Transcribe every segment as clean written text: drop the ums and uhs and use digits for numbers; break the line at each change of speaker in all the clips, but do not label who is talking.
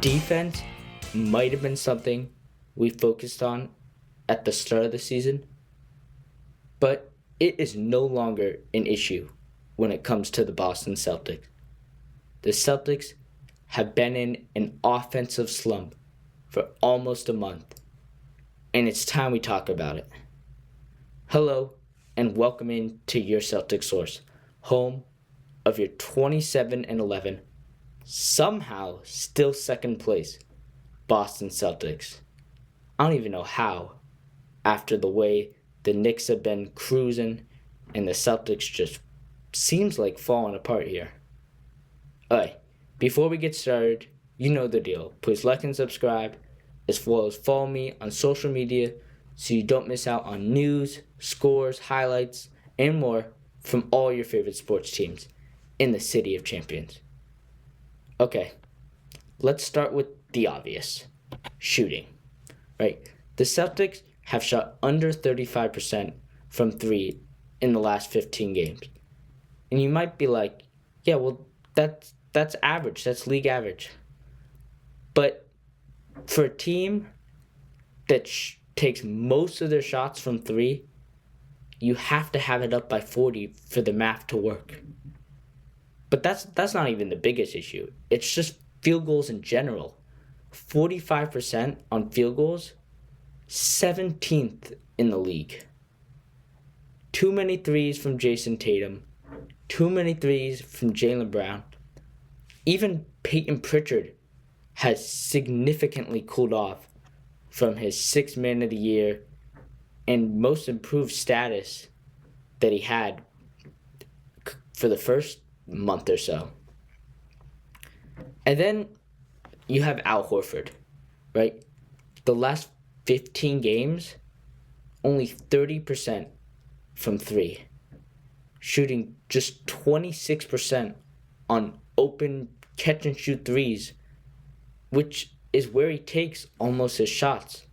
Defense might have been something we focused on at the start of the season, but it is no longer an issue when it comes to the Boston Celtics. The Celtics have been in an offensive slump for almost a month, and it's time we talk about it. Hello, and welcome in to your Celtic source, home of your 27-11, somehow still second place, Boston Celtics. I don't even know how, after the way the Knicks have been cruising and the Celtics just seems like falling apart here. Alright, before we get started, you know the deal. Please like and subscribe, as well as follow me on social media so you don't miss out on news, scores, highlights, and more from all your favorite sports teams in the City of Champions. Okay, let's start with the obvious. Shooting, right? The Celtics have shot under 35% from three in the last 15 games. And you might be like, yeah, well, that's average. That's league average. But for a team that takes most of their shots from three, you have to have it up by 40 for the math to work. But that's not even the biggest issue. It's just field goals in general. 45% on field goals, 17th in the league. Too many threes from Jason Tatum. Too many threes from Jaylen Brown. Even Peyton Pritchard has significantly cooled off from his Sixth Man of the Year and most improved status that he had for the first month or so. And then you have Al Horford, right? The last 15 games, only 30% from three, shooting just 26% on open catch and shoot threes, which is where he takes almost his shots,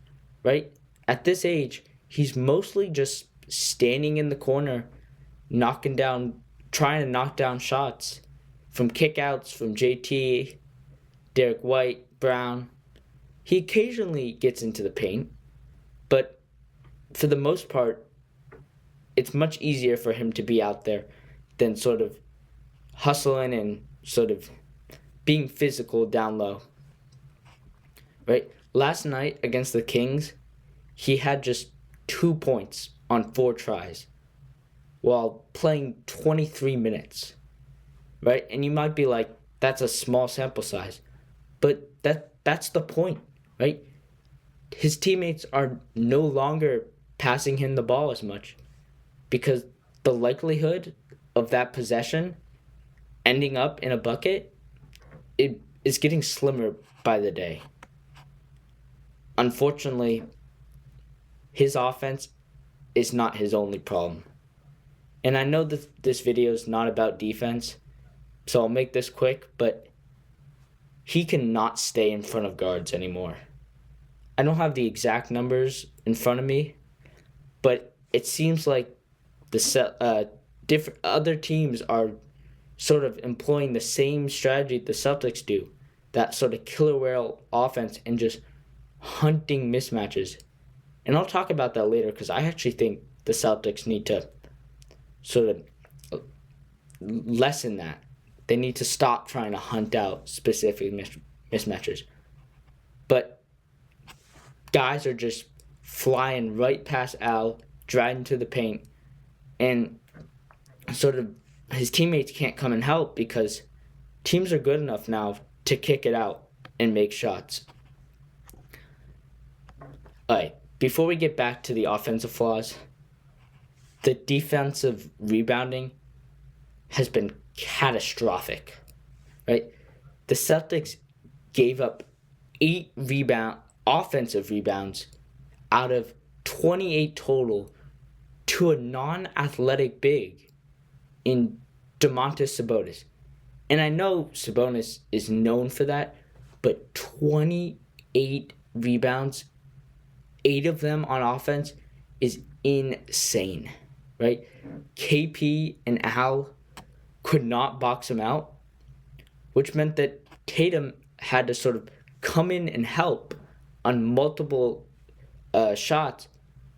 right? At this age, he's mostly just standing in the corner, trying to knock down shots from kickouts from JT, Derek White, Brown. He occasionally gets into the paint, but for the most part, it's much easier for him to be out there than sort of hustling and sort of being physical down low. Right? Last night against the Kings, he had just 2 points on 4 tries while playing 23 minutes. Right? And you might be like, that's a small sample size. But that's the point, right? His teammates are no longer passing him the ball as much because the likelihood of that possession ending up in a bucket, it is getting slimmer by the day. Unfortunately, his offense is not his only problem. And I know that this video is not about defense, so I'll make this quick, but he cannot stay in front of guards anymore. I don't have the exact numbers in front of me, but it seems like the different other teams are sort of employing the same strategy the Celtics do, that sort of killer whale offense and just hunting mismatches. And I'll talk about that later because I actually think the Celtics need to sort of lessen that. They need to stop trying to hunt out specific mismatches. But guys are just flying right past Al, driving to the paint, and sort of his teammates can't come and help because teams are good enough now to kick it out and make shots. Alright, before we get back to the offensive flaws, the defensive rebounding has been catastrophic, right? The Celtics gave up 8 offensive rebounds out of 28 total to a non-athletic big in Domantas Sabonis. And I know Sabonis is known for that, but 28 rebounds, 8 of them on offense, is insane, right? KP and Al could not box him out, which meant that Tatum had to sort of come in and help on multiple shots,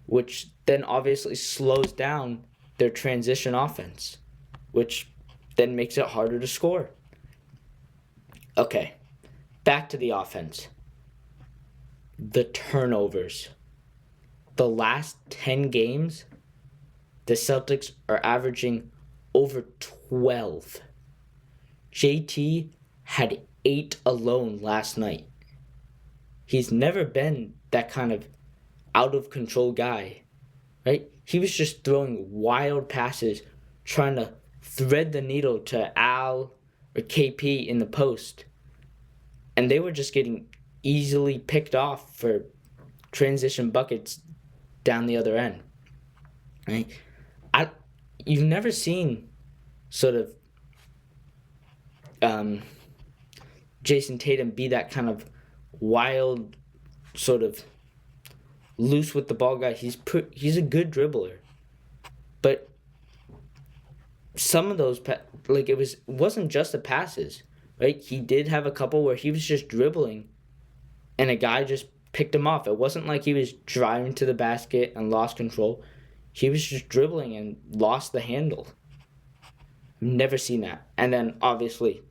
which then obviously slows down their transition offense, which then makes it harder to score. Okay, back to the offense. The turnovers. The last 10 games, the Celtics are averaging over 12. JT had 8 alone last night. He's never been that kind of out of control guy, right? He was just throwing wild passes, trying to thread the needle to Al or KP in the post. And they were just getting easily picked off for transition buckets down the other end, right? You've never seen sort of Jason Tatum be that kind of wild, sort of loose with the ball guy. He's a good dribbler, but some of those it wasn't just the passes, right? He did have a couple where he was just dribbling, and a guy just picked him off. It wasn't like he was driving to the basket and lost control. He was just dribbling and lost the handle. Never seen that. And then obviously,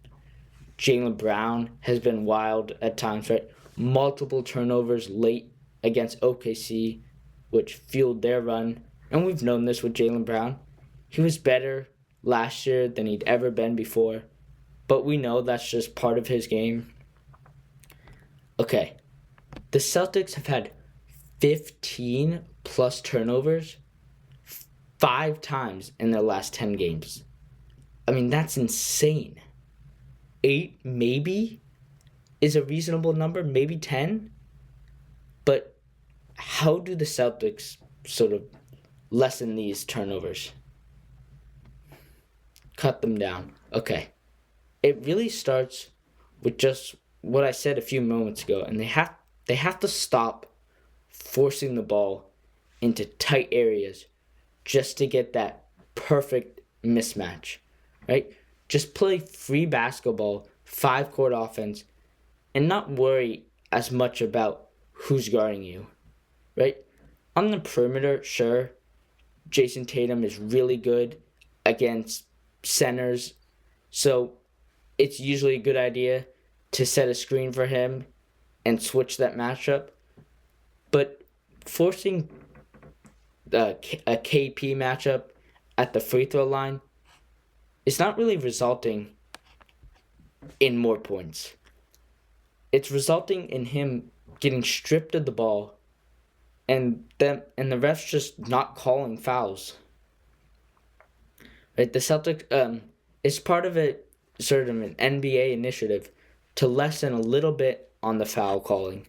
Jaylen Brown has been wild at times, right? Multiple turnovers late against OKC, which fueled their run. And we've known this with Jaylen Brown. He was better last year than he'd ever been before. But we know that's just part of his game. Okay. The Celtics have had 15 plus turnovers 5 times in their last 10 games. I mean, that's insane. 8 maybe is a reasonable number, maybe 10. But how do the Celtics sort of lessen these turnovers? Cut them down. Okay. It really starts with just what I said a few moments ago, and they have to stop forcing the ball into tight areas just to get that perfect mismatch, right? Just play free basketball, 5-court offense, and not worry as much about who's guarding you, right? On the perimeter, sure, Jason Tatum is really good against centers, so it's usually a good idea to set a screen for him and switch that matchup. But forcing a KP matchup at the free throw line is not really resulting in more points. It's resulting in him getting stripped of the ball and the refs just not calling fouls. Right? The Celtics is part of a sort of an NBA initiative to lessen a little bit on the foul calling.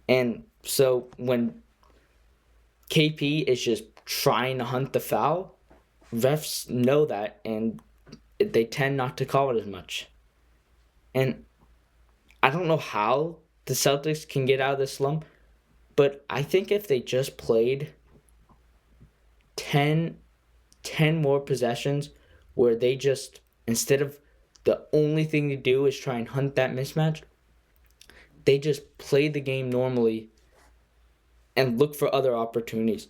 And so when KP is just trying to hunt the foul, refs know that and they tend not to call it as much. And I don't know how the Celtics can get out of this slump, but I think if they just played 10 more possessions where they just, instead of the only thing to do is try and hunt that mismatch, they just play the game normally and look for other opportunities.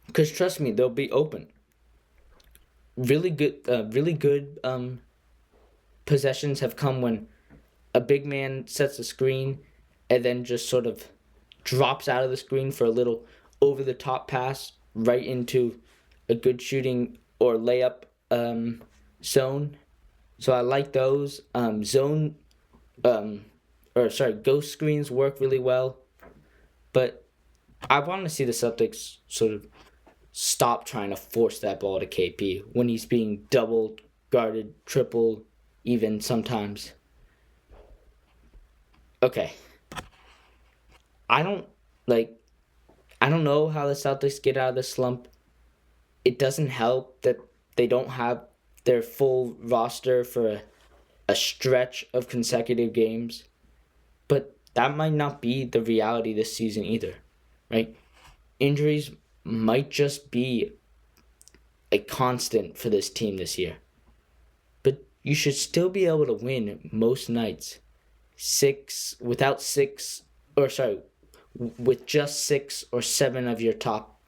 Because trust me, they'll be open. Really good possessions have come when a big man sets a screen and then just sort of drops out of the screen for a little over-the-top pass right into a good shooting or layup zone. So I like those. Ghost screens work really well. But I want to see the Celtics sort of stop trying to force that ball to KP when he's being doubled, guarded, triple, even sometimes. Okay. I don't know how the Celtics get out of the slump. It doesn't help that they don't have their full roster for a stretch of consecutive games. But that might not be the reality this season either, right? Injuries might just be a constant for this team this year. But you should still be able to win most nights with just 6 or 7 of your top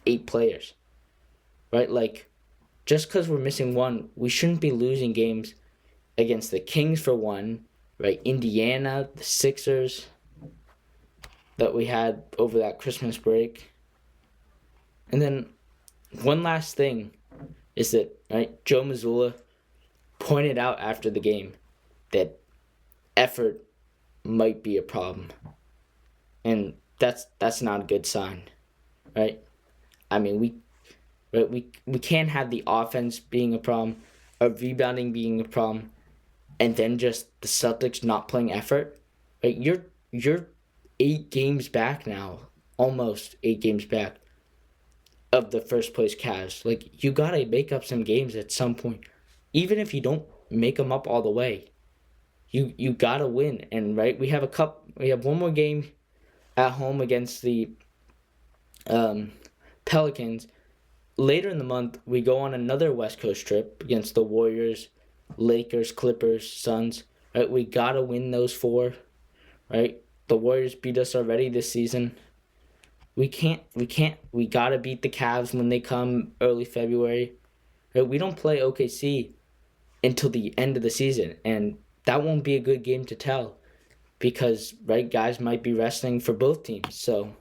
8 players, right? Like, just because we're missing one, we shouldn't be losing games against the Kings for one, right? Indiana, the Sixers that we had over that Christmas break. And then one last thing is that, right, Joe Mazzulla pointed out after the game that effort might be a problem. And that's not a good sign, right? I mean, we can't have the offense being a problem, or rebounding being a problem, and then just the Celtics not playing effort. Right? You're 8 games back now, almost 8 games back of the first place Cavs. Like, you gotta make up some games at some point, even if you don't make them up all the way. You gotta win, and right, we have one more game at home against the Pelicans. Later in the month, we go on another West Coast trip against the Warriors, Lakers, Clippers, Suns. Right, we gotta win those 4. Right, the Warriors beat us already this season. We gotta beat the Cavs when they come early February. Right, we don't play OKC until the end of the season, and that won't be a good game to tell, because right, guys might be resting for both teams. So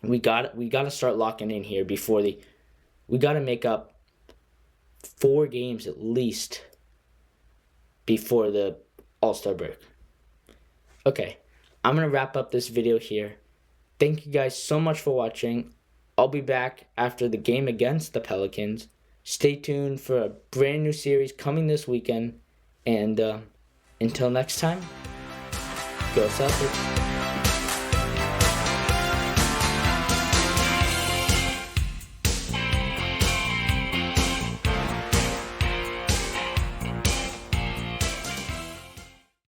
we gotta start locking in here we gotta make up 4 games at least before the All-Star break. Okay, I'm gonna wrap up this video here. Thank you guys so much for watching. I'll be back after the game against the Pelicans. Stay tuned for a brand new series coming this weekend. And until next time, go Celtics.